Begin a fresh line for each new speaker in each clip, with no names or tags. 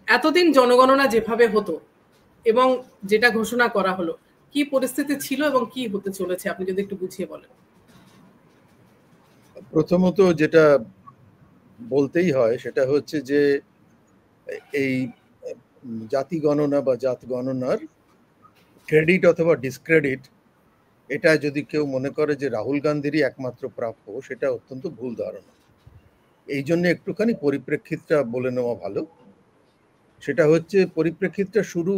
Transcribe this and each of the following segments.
এতদিন জনগণনা যেভাবে হতো এবং যেটা ঘোষণা করা হলো, কি পরিস্থিতি ছিল এবং কি হতে চলেছে আপনি যদি একটু বুঝিয়ে বলেন।
প্রথমত যেটা বলতেই হয় সেটা হচ্ছে যে এই জাতি গণনা বা জাত গণনার ক্রেডিট অথবা ডিসক্রেডিট, এটা যদি কেউ মনে করে যে রাহুল গান্ধীরই একমাত্র প্রাপ্য, সেটা অত্যন্ত ভুল ধারণা। এই জন্য একটুখানি পরিপ্রেক্ষিতটা বলে নেওয়া ভালো। সেটা হচ্ছে পরিপ্রেক্ষিতটা শুরু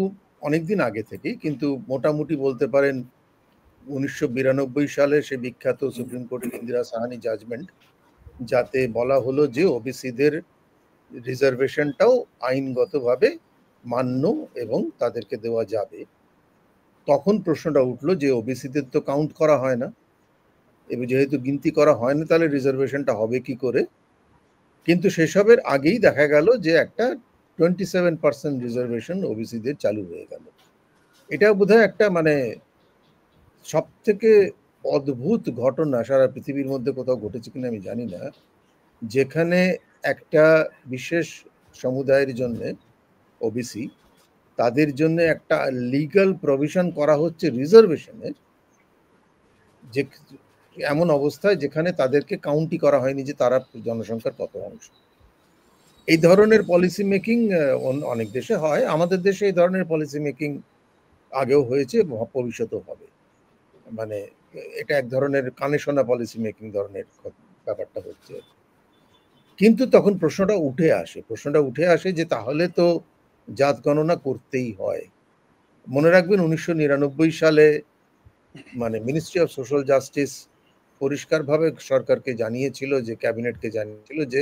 অনেকদিন আগে থেকেই, কিন্তু মোটামুটি বলতে পারেন 1992 সালে সে বিখ্যাত সুপ্রিম কোর্টের ইন্দিরা সাহানি জাজমেন্ট, যাতে বলা হলো যে ওবিসিদের রিজার্ভেশনটাও আইনগতভাবে মান্য এবং তাদেরকে দেওয়া যাবে। তখন প্রশ্নটা উঠলো যে ওবিসিদের তো কাউন্ট করা হয় না, এবং যেহেতু গিনতি করা হয় না তাহলে রিজার্ভেশনটা হবে কি করে। কিন্তু সেসবের আগেই দেখা গেল যে একটা 27% রিজার্ভেশন ওবিসিদের চালু হয়ে গেল। এটা বোধহয় একটা মানে সব থেকে অদ্ভুত ঘটনা সারা পৃথিবীর মধ্যে কোথাও ঘটেছে কিনা আমি জানি না, যেখানে একটা বিশেষ সমুদায়ের জন্য ওবিসি, তাদের জন্য একটা লিগ্যাল প্রভিশন করা হচ্ছে রিজার্ভেশনের, যে এমন অবস্থায় যেখানে তাদেরকে কাউন্টই করা হয়নি যে তারা জনসংখ্যার কত অংশ। এই ধরনের পলিসি মেকিং অনেক দেশে হয়, আমাদের দেশে এই ধরনের পলিসি মেকিং আগেও হয়েছে, ভবিষ্যতেও হবে। মানে এটা এক ধরনের কানে শোনা পলিসি মেকিং ধরনের ব্যাপারটা হচ্ছে। কিন্তু তখন প্রশ্নটা উঠে আসে যে তাহলে তো জাত গণনা করতেই হয়। মনে রাখবেন 1999 সালে মানে মিনিস্ট্রি অফ সোশ্যাল জাস্টিস পরিষ্কারভাবে সরকারকে জানিয়েছিল, যে ক্যাবিনেটকে জানিয়েছিল যে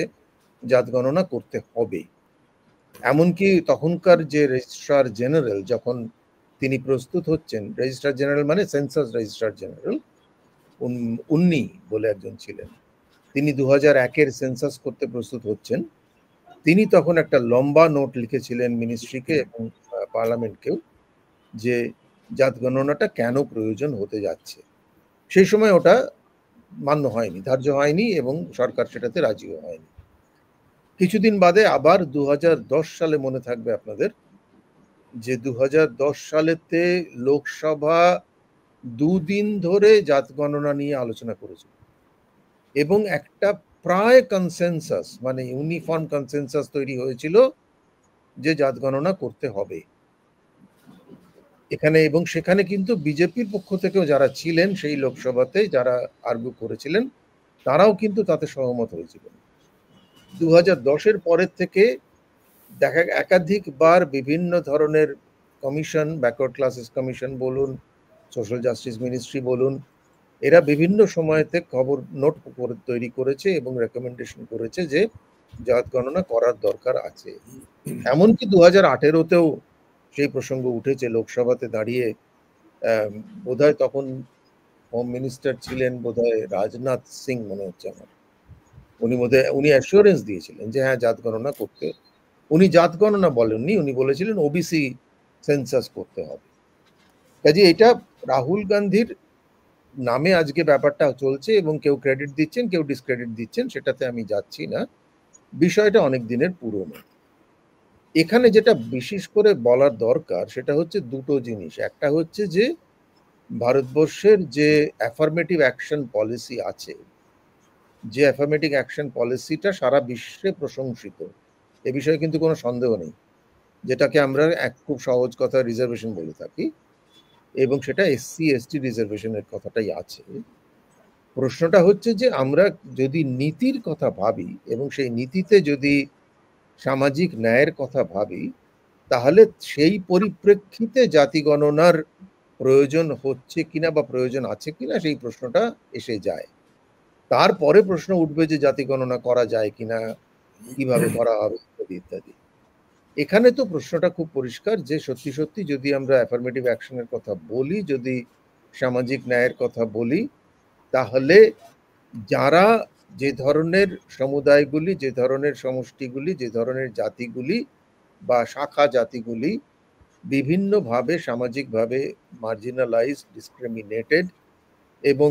জাত গণনা করতে হবে। এমনকি তখনকার যে রেজিস্ট্রার জেনারেল, যখন তিনি প্রস্তুত হচ্ছেন, রেজিস্ট্রার জেনারেল মানে সেন্সাস রেজিস্ট্রার জেনারেল, উন্নি বলে একজন ছিলেন, তিনি 2001-এর সেন্সাস করতে প্রস্তুত হচ্ছেন, তিনি তখন একটা লম্বা নোট লিখেছিলেন মিনিস্ট্রিকে এবং পার্লামেন্টকেও, যে জাত গণনাটা কেন প্রয়োজন হতে যাচ্ছে। সেই সময় ওটা মান্য হয়নি, ধার্য হয়নি, এবং সরকার সেটাতে রাজিও হয়নি। কিছুদিন বাদে আবার 2010 সালে, মনে থাকবে আপনাদের, যে 2010 সালেতে লোকসভা দুদিন ধরে জাত গণনা নিয়ে আলোচনা করেছিল এবং একটা প্রায় কনসেনসাস, মানে ইউনিফর্ম কনসেনসাস তৈরি হয়েছিল যে জাত গণনা করতে হবে এখানে। এবং সেখানে কিন্তু বিজেপির পক্ষ থেকেও যারা ছিলেন সেই লোকসভাতে, যারা আর্গু করেছিলেন, তারাও কিন্তু তাতে সহমত হয়েছিলেন। 2010-এর পরের থেকে দেখা একাধিকবার বিভিন্ন ধরনের কমিশন, ব্যাকওয়ার্ড ক্লাসেস কমিশন বলুন, সোশ্যাল জাস্টিস মিনিস্ট্রি বলুন, এরা বিভিন্ন সময়তে খবর নোট তৈরি করেছে এবং রেকমেন্ডেশন করেছে যে জাত গণনা করার দরকার আছে। এমনকি 2018-তেও সেই প্রসঙ্গ উঠেছে লোকসভাতে দাঁড়িয়ে। বোধহয় তখন হোম মিনিস্টার ছিলেন বোধহয় রাজনাথ সিং, মনে হচ্ছে আমার, উনি অ্যাসুরেন্স দিয়েছিলেন যে হ্যাঁ জাত গণনা করতে। উনি জাত গণনা বলেননি, উনি বলেছিলেন ওবিসি সেন্সাস করতে হবে। কাজে এটা রাহুল গান্ধীর নামে আজকে ব্যাপারটা চলছে এবং কেউ ক্রেডিট দিচ্ছেন, কেউ ডিসক্রেডিট দিচ্ছেন, সেটাতে আমি যাচ্ছি না, বিষয়টা অনেক দিনের পুরনো। এখানে যেটা বিশেষ করে বলার দরকার সেটা হচ্ছে দুটো জিনিস। একটা হচ্ছে যে ভারতবর্ষের যে অ্যাফার্মেটিভ অ্যাকশন পলিসি আছে, যে অ্যাফার্মেটিভ অ্যাকশন পলিসিটা সারা বিশ্বে প্রশংসিত, এ বিষয়ে কিন্তু কোনো সন্দেহ নেই, যেটাকে আমরা খুব সহজ কথা রিজার্ভেশন বলে থাকি, এবং সেটা এসসি এসটি রিজার্ভেশনের কথাটাই আছে। প্রশ্নটা হচ্ছে যে আমরা যদি নীতির কথা ভাবি এবং সেই নীতিতে যদি সামাজিক ন্যায়ের কথা ভাবি, তাহলে সেই পরিপ্রেক্ষিতে জাতি গণনার প্রয়োজন হচ্ছে কিনা বা প্রয়োজন আছে কিনা সেই প্রশ্নটা এসে যায়। তারপরে প্রশ্ন উঠবে যে জাতি গণনা করা যায় কিনা, কিভাবে করা হবে ইত্যাদি ইত্যাদি। এখানে তো প্রশ্নটা খুব পরিষ্কার যে সত্যি সত্যি যদি আমরা অ্যাফার্মেটিভ অ্যাকশনের কথা বলি, যদি সামাজিক ন্যায়ের কথা বলি, তাহলে যারা যে ধরনের সমুদায়গুলি, যে ধরনের সমষ্টিগুলি, যে ধরনের জাতিগুলি বা শাখা জাতিগুলি বিভিন্নভাবে সামাজিকভাবে মার্জিনালাইজড, ডিসক্রিমিনেটেড এবং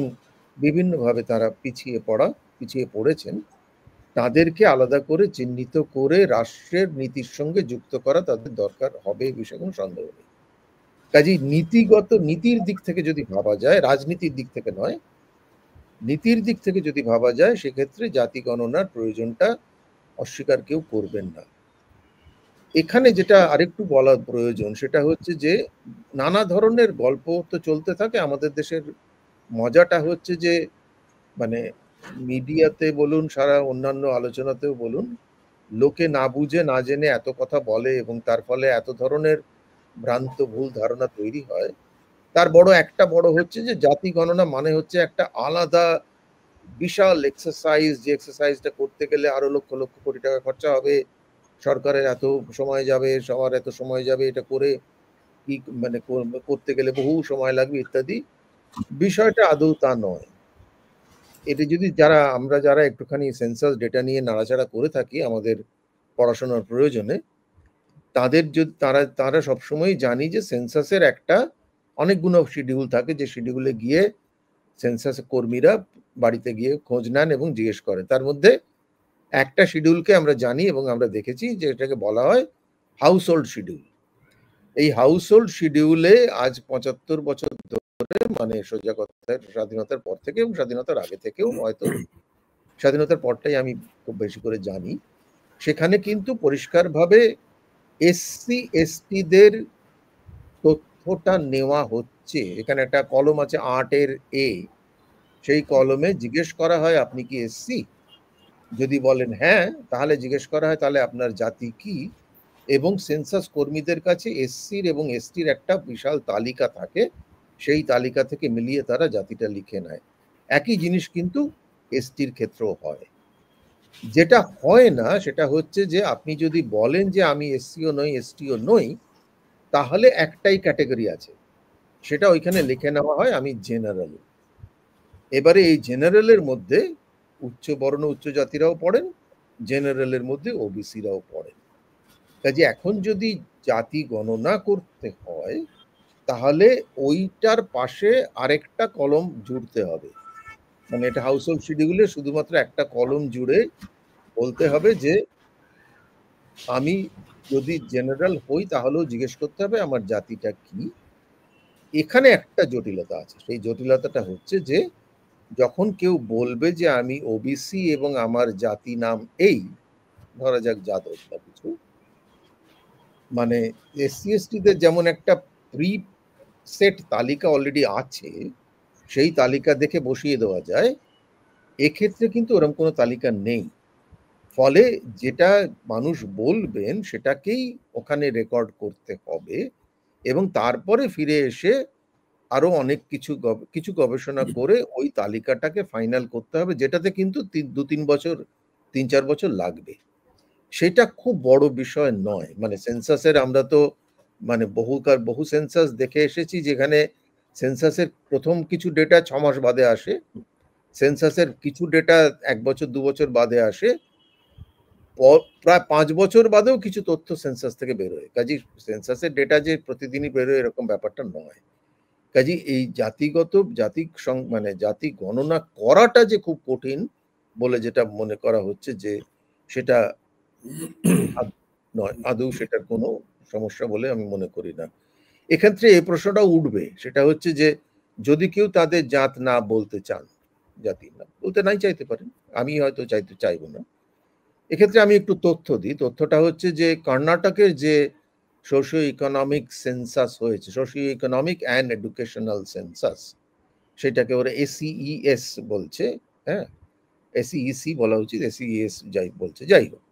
বিভিন্নভাবে তারা পিছিয়ে পড়েছেন, তাদেরকে আলাদা করে চিহ্নিত করে রাষ্ট্রের নীতির সঙ্গে যুক্ত করা তাদের দরকার হবে, এই বিষয়ে কোনো সন্দেহ নেই। কাজেই নীতির দিক থেকে যদি ভাবা যায়, রাজনীতির দিক থেকে নয়, নীতির দিক থেকে যদি ভাবা যায়, সেক্ষেত্রে জাতি গণনার প্রয়োজনটা অস্বীকার কেউ করবেন না। এখানে যেটা আরেকটু বলা প্রয়োজন সেটা হচ্ছে যে নানা ধরনের গল্প তো চলতে থাকে আমাদের দেশের। মজাটা হচ্ছে যে মানে মিডিয়াতে বলুন, সারা অন্যান্য আলোচনাতেও বলুন, লোকে না বুঝে না জেনে এত কথা বলে এবং তার ফলে এত ধরনের ভ্রান্ত ভুল ধারণা তৈরি হয়। তার একটা বড় হচ্ছে যে জাতি গণনা মানে হচ্ছে একটা আলাদা বিশাল এক্সারসাইজ, যে এক্সারসাইজটা করতে গেলে আরো লক্ষ লক্ষ কোটি টাকা খরচা হবে, সরকারের এত সময় যাবে, সবার এত সময় যাবে, এটা করে কি মানে করতে গেলে বহু সময় লাগবে ইত্যাদি। বিষয়টা আদৌ তা নয়। এটা যদি আমরা যারা একটুখানি সেন্সাস ডেটা নিয়ে নাড়াচাড়া করে থাকি আমাদের পড়াশোনার প্রয়োজনে, তাদের যদি তারা সবসময় জানি যে সেন্সাসের একটা অনেকগুলো শিডিউল থাকে, যে শিডিউলে গিয়ে সেন্সাস কর্মীরা বাড়িতে গিয়ে খোঁজ নেন এবং জিজ্ঞেস করেন। তার মধ্যে একটা শিডিউলকে আমরা জানি এবং আমরা দেখেছি যে এটাকে বলা হয় হাউস হোল্ড শিডিউল। এই হাউস হোল্ড শিডিউলে আজ ৭৫ বছর ধরে, মানে সোজা কথা স্বাধীনতার পর থেকে এবং স্বাধীনতার আগে থেকেও, হয়তো স্বাধীনতার পরটাই আমি খুব বেশি করে জানি, সেখানে কিন্তু পরিষ্কারভাবে এসসি এসটিদের তথ্যটা নেওয়া হচ্ছে। এখানে একটা কলম আছে ৮-এর এ, সেই কলমে জিজ্ঞেস করা হয় আপনি কি এসসি? যদি বলেন হ্যাঁ, তাহলে জিজ্ঞেস করা হয় তাহলে আপনার জাতি কি, এবং সেন্সাস কর্মীদের কাছে এসসির এবং এসটির একটা বিশাল তালিকা থাকে, সেই তালিকা থেকে মিলিয়ে তারা জাতিটা লিখে নেয়। একই জিনিস কিন্তু এসটির ক্ষেত্রেও হয়। যেটা হয় না সেটা হচ্ছে যে আপনি যদি বলেন যে আমি এসসিও নই এসটিও নই, তাহলে একটাই ক্যাটেগরি আছে, সেটা ওইখানে লিখে নেওয়া হয় আমি জেনারেল। এবারে এই জেনারেলের মধ্যে উচ্চ বর্ণ উচ্চ জাতিরাও পড়েন, জেনারেলের মধ্যে ওবিসিরাও পড়েন। কাজে এখন যদি জাতি গণনা করতে হয়, তাহলে ওইটার পাশে আরেকটা কলম জুড়তে হবে। মানে এটা হাউস হোল্ড শিডিউলে শুধুমাত্র একটা কলম জুড়ে বলতে হবে যে আমি যদি জেনারেল হই তাহলেও জিজ্ঞেস করতে হবে আমার জাতিটা কি। এখানে একটা জটিলতা আছে, সেই জটিলতাটা হচ্ছে যে যখন কেউ বলবে যে আমি ওবিসি এবং আমার জাতি নাম এই, ধরা যাক যাদব বা কিছু, মানে এসসি এসটিদের যেমন একটা প্রি সেট তালিকা অলরেডি আছে, সেই তালিকা দেখে বসিয়ে দেওয়া যায়, এক্ষেত্রে কিন্তু ওরকম কোনো তালিকা নেই। ফলে যেটা মানুষ বলবেন সেটাকেই ওখানে রেকর্ড করতে হবে এবং তারপরে ফিরে এসে আরো অনেক কিছু গবেষণা করে ওই তালিকাটাকে ফাইনাল করতে হবে, যেটাতে কিন্তু ২-৩ বছর ৩-৪ বছর লাগবে। সেটা খুব বড় বিষয় নয়। মানে সেন্সাসের আমরা তো মানে বহু সেন্সাস দেখে এসেছি, যেখানে সেন্সাসের প্রথম কিছু ডেটা ৬ মাস বাদে আসে, সেন্সাসের কিছু ডেটা ১ বছর ২ বছর বাদে আসে, প্রায় ৫ বছর বাদেও কিছু তথ্য সেন্সাস থেকে বেরোয়। কাজেই সেন্সাসের ডেটা যে প্রতিদিনই বেরোয় এরকম ব্যাপারটা নয়। কাজেই এই মানে জাতি গণনা করাটা যে খুব কঠিন বলে যেটা মনে করা হচ্ছে, যে সেটা নয়, আদৌ সেটার কোনো সমস্যা বলে আমি মনে করি না। এক্ষেত্রে এই প্রশ্নটাও উঠবে, সেটা হচ্ছে যে যদি কেউ তাদের জাত না বলতে চান, জাতি না বলতে নাই চাইতে পারেন, আমি হয়তো চাইবো না। এক্ষেত্রে আমি একটু তথ্য দিই। তথ্যটা হচ্ছে যে কর্ণাটকের যে সোশিও ইকোনমিক সেন্সাস হয়েছে, socio economic and educational census, সেটাকে ওরা এসইএস বলছে, হ্যাঁ, এসইসি বলা উচিত, এসইএস বলছে, যাই হোক।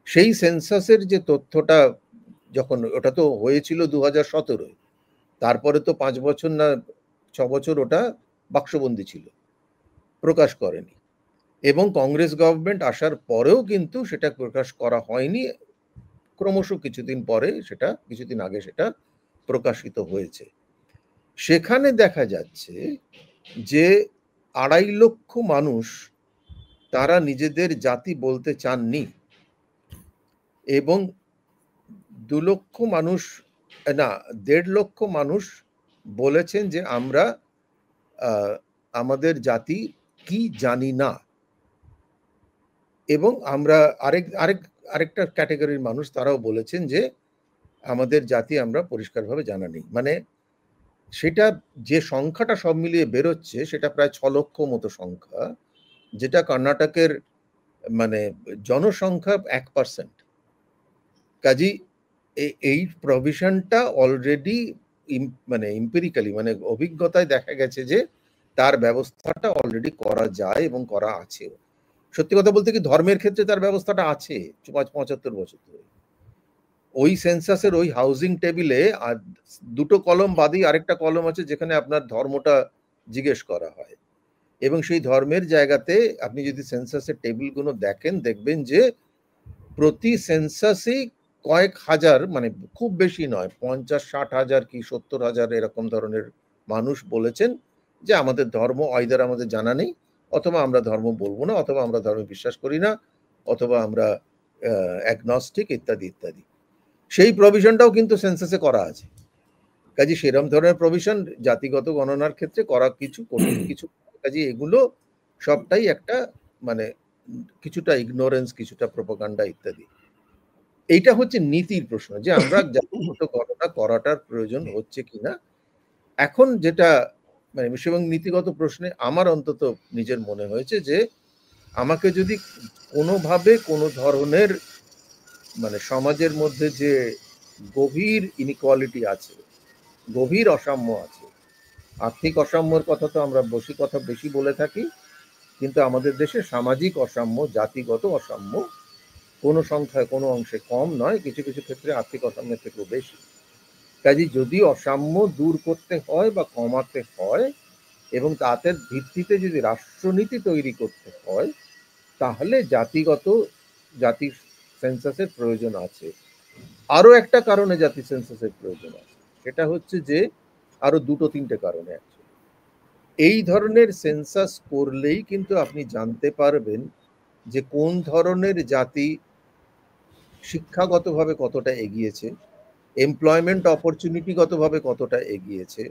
সেই সেন্সাসের যে তথ্যটা, যখন ওটা তো হয়েছিল ২০১৭, তারপরে তো ৫ বছর না ৬ বছর ওটা বাক্সবন্দি ছিল, প্রকাশ করেনি, এবং কংগ্রেস গভর্নমেন্ট আসার পরেও কিন্তু সেটা প্রকাশ করা হয়নি। ক্রমশ কিছুদিন আগে সেটা প্রকাশিত হয়েছে। সেখানে দেখা যাচ্ছে যে ২.৫ লক্ষ মানুষ তারা নিজেদের জাতি বলতে চাননি, এবং ২ লক্ষ মানুষ না ১.৫ লক্ষ মানুষ বলেছেন যে আমরা আমাদের জাতি কি জানি না। এবং আমরা আরেকটা ক্যাটাগরির মানুষ তারাও বলেছেন যে আমাদের জাতি আমরা পরিষ্কারভাবে জানা নেই। মানে সেটা যে সংখ্যাটা সব মিলিয়ে বেরোচ্ছে সেটা প্রায় ৬ লক্ষ মতো সংখ্যা, যেটা কর্ণাটকের মানে জনসংখ্যা 1%। কাজেই এই প্রভিশনটা অলরেডি মানে এম্পিরিক্যালি মানে অভিজ্ঞতায় দেখা গেছে যে তার ব্যবস্থাটা অলরেডি করা যায় এবং করা আছে। সত্যি কথা বলতে কি ধর্মের ক্ষেত্রে তার ব্যবস্থাটা আছে ৭৫ বছর ধরে। ওই সেন্সাসের ওই হাউজিং টেবিলে আর ২টো কলম বাদেই আরেকটা কলম আছে যেখানে আপনার ধর্মটা জিজ্ঞেস করা হয়। এবং সেই ধর্মের জায়গাতে আপনি যদি সেন্সাসের টেবিলগুলো দেখেন দেখবেন যে প্রতি সেন্সাসেই কয়েক হাজার, মানে খুব বেশি নয়, ৫০-৬০ হাজার কি ৭০ হাজার এরকম ধরনের মানুষ বলেছেন যে আমাদের ধর্ম আইদার আমাদের জানা নেই, অথবা আমরা ধর্ম বলবো না, অথবা আমরা ধর্মে বিশ্বাস করি না, অথবা আমরা অ্যাগনস্টিক ইত্যাদি ইত্যাদি। সেই প্রভিশনটাও কিন্তু সেন্সাসে করা আছে। কাজে সেরম ধরনের প্রভিশন জাতিগত গণনার ক্ষেত্রে করা কিছু কঠিন কিছু। কাজে এগুলো সবটাই একটা মানে কিছুটা ইগনোরেন্স, কিছুটা প্রোপাগান্ডা ইত্যাদি। এইটা হচ্ছে নীতির প্রশ্ন যে আমরা জাতিগত গণনা করাটার প্রয়োজন হচ্ছে কিনা। এখন যেটা মানে এবং নীতিগত প্রশ্নে আমার অন্তত নিজের মনে হয়েছে যে আমাকে যদি কোনোভাবে কোনো ধরনের মানে সমাজের মধ্যে যে গভীর ইনইকুয়ালিটি আছে, গভীর অসাম্য আছে, আর্থিক অসাম্যর কথা তো আমরা বেশি বলে থাকি, কিন্তু আমাদের দেশে সামাজিক অসাম্য, জাতিগত অসাম্য কোনো সংখ্যায় কোনো অংশে কম নয়, কিছু কিছু ক্ষেত্রে আর্থিক অসাম্যের থেকেও বেশি। কাজেই যদি অসাম্য দূর করতে হয় বা কমাতে হয় এবং তাদের ভিত্তিতে যদি রাষ্ট্রনীতি তৈরি করতে হয়, তাহলে জাতি সেন্সাসের প্রয়োজন আছে। আরো একটা কারণে জাতি সেন্সাসের প্রয়োজন আছে, সেটা হচ্ছে যে আরো ২-৩টে কারণে আছে। এই ধরনের সেন্সাস করলেই কিন্তু আপনি জানতে পারবেন যে কোন ধরনের জাতি শিক্ষাগতভাবে কতটা এগিয়েছে, এমপ্লয়মেন্ট অপরচুনিটিগতভাবে কতটা এগিয়েছে,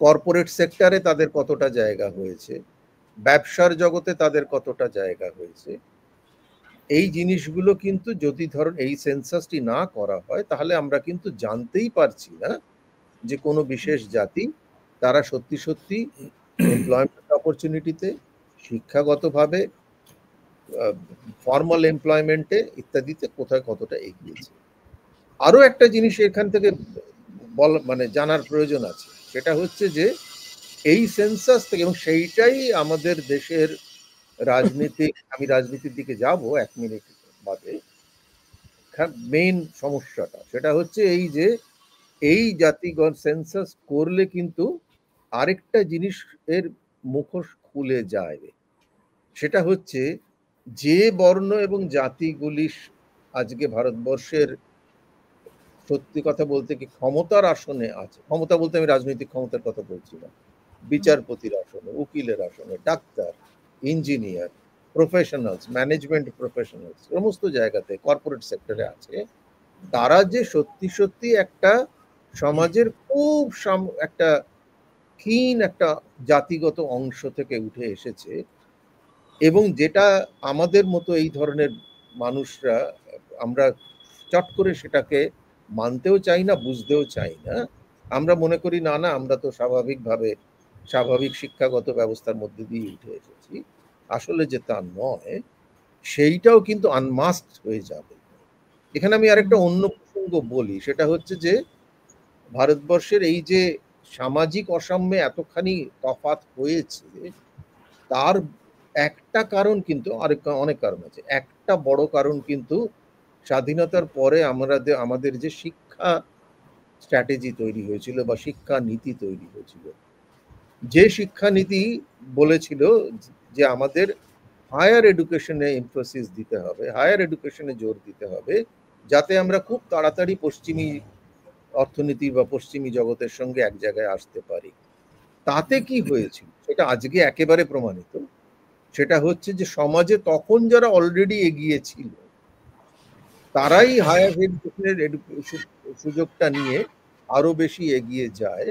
কর্পোরেট সেক্টরে তাদের কতটা জায়গা হয়েছে, ব্যবসার জগতে তাদের কতটা জায়গা হয়েছে। এই জিনিসগুলো কিন্তু যদি ধরুন এই সেন্সাসটি না করা হয় তাহলে আমরা কিন্তু জানতেই পারছি না যে কোনো বিশেষ জাতি তারা সত্যি সত্যি এমপ্লয়মেন্ট অপরচুনিটিতে, শিক্ষাগতভাবে, ফর্মাল এমপ্লয়মেন্টে ইত্যাদিতে কোথায় কতটা এগিয়েছে। আরো একটা জিনিস এখান থেকে মানে জানার প্রয়োজন আছে, সেটা হচ্ছে যে এই সেন্সাস থেকে, এবং সেইটাই আমাদের দেশের রাজনীতিক, আমি রাজনীতির দিকে যাব ১ মিনিট বাদে, মেইন সমস্যাটা সেটা হচ্ছে এই যে এই জাতিগণ সেন্সাস করলে কিন্তু আরেকটা জিনিস এর মুখোশ খুলে যায়, সেটা হচ্ছে যে বর্ণ এবং জাতিগুলি আজকে ভারতবর্ষের সত্যি কথা বলতে কি ক্ষমতার আসনে আছে, ক্ষমতা বলতে আমি রাজনৈতিক ক্ষমতার কথা বলছি না, বিচারপতির আসনে, উকিলের আসনে, doctor, engineer, professionals, management professionals, সমস্ত জায়গাতে কর্পোরেট সেক্টরে আছে, তারা যে সত্যি সত্যি একটা সমাজের খুব একটা ক্ষীণ একটা জাতিগত অংশ থেকে উঠে এসেছে, এবং যেটা আমাদের মতো এই ধরনের মানুষরা আমরা চট করে সেটাকে মানতেও চাই না, বুঝতেও চাই না। আমরা মনে করি না না আমরা তো স্বাভাবিক শিক্ষাগত ব্যবস্থার মধ্যে দিয়ে উঠে এসেছি। আসলে যে তা নয়, সেইটাও কিন্তু আনমাস্কড হয়ে যাবে। এখানে আমি আরেকটা অন্য প্রসঙ্গ বলি, সেটা হচ্ছে যে ভারতবর্ষের এই যে সামাজিক অসাম্যে এতখানি তফাৎ হয়েছে, তার একটা কারণ কিন্তু অনেক কারণ আছে। একটা বড় কারণ কিন্তু স্বাধীনতার পরে আমাদের যে শিক্ষা স্ট্র্যাটেজি তৈরি হয়েছিল বা শিক্ষা নীতি তৈরি হয়েছিল, যে শিক্ষানীতি বলেছিল যে আমাদের হায়ার এডুকেশনে এমফাসিস দিতে হবে, হায়ার এডুকেশনে জোর দিতে হবে, যাতে আমরা খুব তাড়াতাড়ি পশ্চিমী অর্থনীতি বা পশ্চিমী জগতের সঙ্গে এক জায়গায় আসতে পারি। তাতে কি হয়েছিল সেটা আজকে একেবারে প্রমাণিত। সেটা হচ্ছে যে সমাজে তখন যারা অলরেডি এগিয়ে ছিল তারাই হায়ার এডুকেশনের সুযোগটা নিয়ে আরো বেশি এগিয়ে যায়,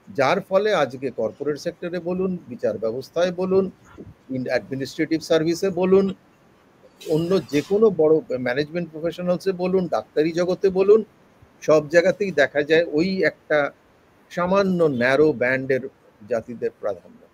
যার ফলে আজকে কর্পোরেট সেক্টরে বলুন, বিচার ব্যবস্থায় বলুন, অ্যাডমিনিস্ট্রেটিভ সার্ভিসে বলুন, অন্য যে কোনো বড় ম্যানেজমেন্ট প্রফেশনালসে বলুন, ডাক্তারি জগতে বলুন, সব জায়গাতেই দেখা যায় ওই একটা সামান্য ন্যারো ব্যান্ডের জাতিদের প্রাধান্য।